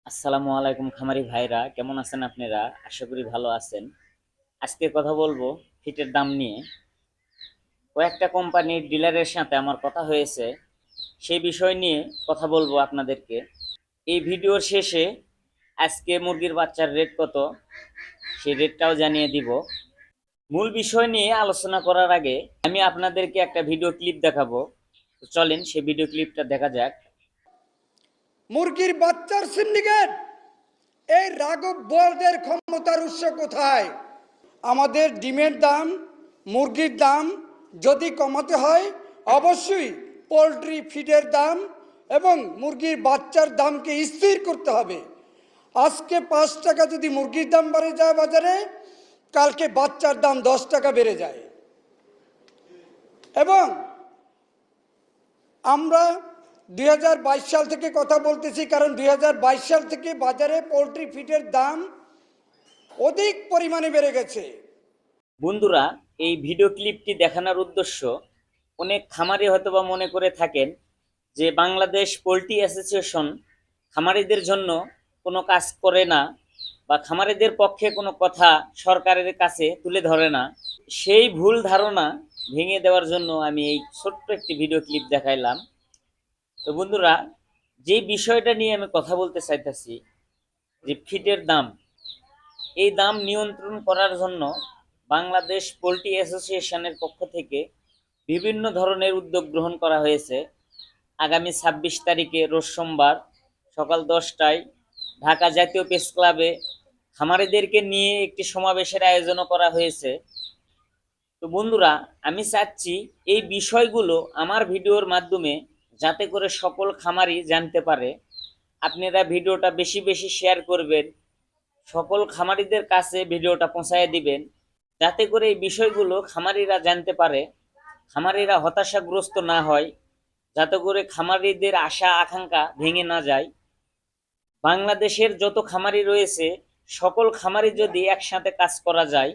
আসসালামু আলাইকুম খামারি ভাইরা, কেমন আছেন আপনারা? আশা করি ভালো আছেন। আজকে কথা বলবো ফিটের দাম নিয়ে। কয়েকটা কোম্পানির ডিলারের সাথে আমার কথা হয়েছে, সেই বিষয় নিয়ে কথা বলবো আপনাদেরকে। এই ভিডিওর শেষে আজকে মুরগির বাচ্চার রেট কত সেই রেটটাও জানিয়ে দিব। মূল বিষয় নিয়ে আলোচনা করার আগে আমি আপনাদেরকে একটা ভিডিও ক্লিপ দেখাবো। তো চলেন সেই ভিডিও ক্লিপটা দেখা যাক। মুরগির বাচ্চার সিন্ডিকেট, এই রাঘব বোয়ালদের ক্ষমতার উৎস কোথায়? আমাদের ডিমের দাম, মুরগির দাম যদি কমাতে হয়, অবশ্যই পোলট্রি ফিডের দাম এবং মুরগির বাচ্চার দামকে স্থির করতে হবে। আজকে 5 টাকা যদি মুরগির দাম বেড়ে যায় বাজারে, কালকে বাচ্চার দাম 10 টাকা বেড়ে যায়। এবং আমরা 2022 সাল থেকে কথা বলতেছি, কারণ 2022 সাল থেকে বাজারে পোলট্রি ফিডের দাম অধিক পরিমাণে বেড়ে গেছে। বন্ধুরা, এই ভিডিও ক্লিপটি দেখানোর উদ্দেশ্য, অনেক খামারি হয়তোবা মনে করে থাকেন যে বাংলাদেশ পোলট্রি অ্যাসোসিয়েশন খামারিদের জন্য কোনো কাজ করে না বা খামারিদের পক্ষে কোনো কথা সরকারের কাছে তুলে ধরে না। সেই ভুল ধারণা ভেঙে দেওয়ার জন্য আমি এই ছোট্ট একটি ভিডিও ক্লিপ দেখাইলাম। তো বন্ধুরা, যে বিষয়টা নিয়ে আমি কথা বলতে চাইতেছি, যে ফিটের দাম, এই দাম নিয়ন্ত্রণ করার জন্য বাংলাদেশ পোলট্রি অ্যাসোসিয়েশনের পক্ষ থেকে বিভিন্ন ধরনের উদ্যোগ গ্রহণ করা হয়েছে। আগামী ২৬ তারিখে রোজ সোমবার সকাল ১০টায় ঢাকা জাতীয় প্রেস ক্লাবে খামারিদেরকে নিয়ে একটি সমাবেশের আয়োজনও করা হয়েছে। তো বন্ধুরা, আমি চাচ্ছি এই বিষয়গুলো আমার ভিডিওর মাধ্যমে যাতে করে সকল খামারি জানতে পারে। আপনারা ভিডিওটা বেশি বেশি শেয়ার করবেন, সকল খামারিদের কাছে ভিডিওটা পৌঁছায় দিবেন, যাতে করে এই বিষয়গুলো খামারিরা জানতে পারে, খামারিরা হতাশাগ্রস্ত না হয়, যাতে করে খামারিদের আশা আকাঙ্ক্ষা ভেঙে না যায়। বাংলাদেশের যত খামারি রয়েছে সকল খামারি যদি একসাথে কাজ করা যায়,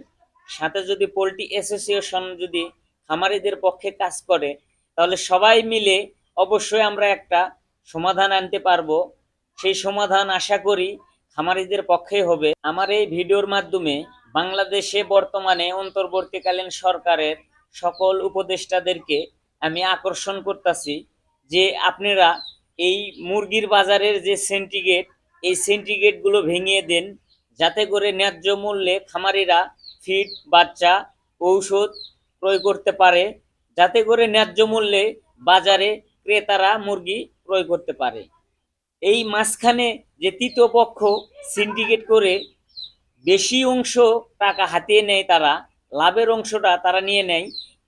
সাথে যদি পোলট্রি অ্যাসোসিয়েশন যদি খামারিদের পক্ষে কাজ করে, তাহলে সবাই মিলে অবশ্যই আমরা একটা সমাধান আনতে পারবো। সেই সমাধান আশা করি খামারিদের পক্ষে হবে। আমার এই ভিডিওর মাধ্যমে বাংলাদেশে বর্তমানে অন্তর্বর্তীকালীন সরকারের সকল উপদেষ্টাদেরকে আমি আকর্ষণ করতেছি যে আপনারা এই মুরগির বাজারের যে সিন্ডিকেট, এই সিন্ডিকেটগুলো ভেঙে দেন, যাতে করে ন্যায্য মূল্যে খামারিরা ফিড, বাচ্চা, ঔষধ ক্রয় করতে পারে, যাতে করে ন্যায্য মূল্যে বাজারে ক্রেতারা মুরগি ক্রয় করতে পারে। এই মাঝখানে যে তৃতীয় পক্ষ সিন্ডিকেট করে বেশি অংশ টাকা হাতিয়ে নেয়, তারা লাভের অংশটা তারা নিয়ে নেয়,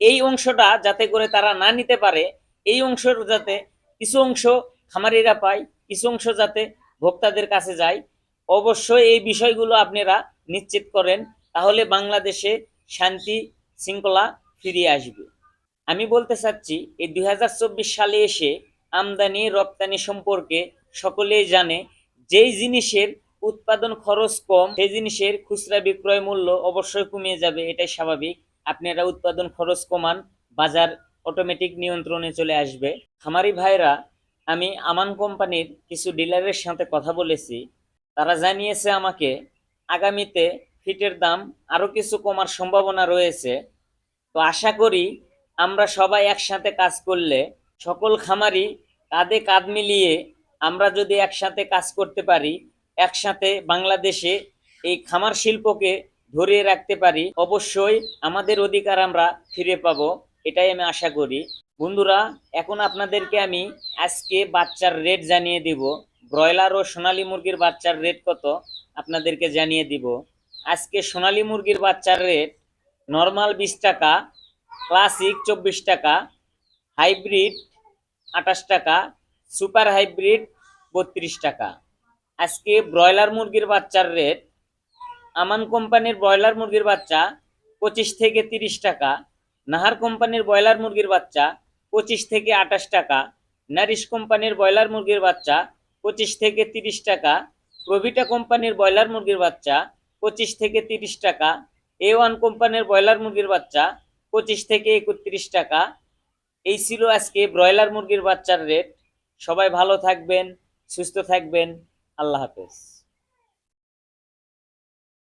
এই অংশটা যাতে করে তারা না নিতে পারে, এই অংশের যাতে কিছু অংশ খামারিরা পায়, কিছু অংশ যাতে ভোক্তাদের কাছে যায়। অবশ্যই এই বিষয়গুলো আপনারা নিশ্চিত করেন, তাহলে বাংলাদেশে শান্তি শৃঙ্খলা ফিরিয়ে আসবে। আমি বলতে চাচ্ছি, এই 2024 সালে এসে আমদানি রপ্তানি সম্পর্কে সকলেই জানে, যেই জিনিসের উৎপাদন খরচ কম সেই জিনিসের খুচরা বিক্রয় মূল্য অবশ্যই কমিয়ে যাবে, এটাই স্বাভাবিক। আপনারা উৎপাদন খরচ কমান, বাজার অটোমেটিক নিয়ন্ত্রণে চলে আসবে। খামারি ভাইরা, আমি আমান কোম্পানির কিছু ডিলারের সাথে কথা বলেছি, তারা জানিয়েছে আমাকে আগামীতে ফিটের দাম আরও কিছু কমার সম্ভাবনা রয়েছে। তো আশা করি আমরা সবাই একসাথে কাজ করলে, সকল খামারি কাঁধে কাঁধ মিলিয়ে আমরা যদি একসাথে কাজ করতে পারি, একসাথে বাংলাদেশে এই খামার শিল্পকে ধরিয়ে রাখতে পারি, অবশ্যই আমাদের অধিকার আমরা ফিরে পাবো, এটাই আমি আশা করি। বন্ধুরা, এখন আপনাদেরকে আমি আজকে বাচ্চার রেট জানিয়ে দিব। ব্রয়লার ও সোনালী মুরগির বাচ্চার রেট কত আপনাদেরকে জানিয়ে দিব। আজকে সোনালী মুরগির বাচ্চার রেট নর্মাল 20 টাকা, ক্লাসিক 24 টাকা, হাইব্রিড 28 টাকা, সুপার হাইব্রিড 32 টাকা। আজকে ব্রয়লার মুরগির বাচ্চার রেট, আমান কোম্পানির ব্রয়লার মুরগির বাচ্চা 25 থেকে 30 টাকা, নাহার কোম্পানির ব্রয়লার মুরগির বাচ্চা 25 থেকে 28 টাকা, নারিশ কোম্পানির ব্রয়লার মুরগির বাচ্চা 25 থেকে 30 টাকা, প্রভিটা কোম্পানির ব্রয়লার মুরগির বাচ্চা 25 থেকে 30 টাকা, A1 কোম্পানির ব্রয়লার মুরগির বাচ্চা 25 থেকে 31 টাকা। এই ছিল আজকে ব্রয়লার মুরগির বাচ্চার রেট। সবাই ভালো থাকবেন, সুস্থ থাকবেন। আল্লাহ হাফেজ।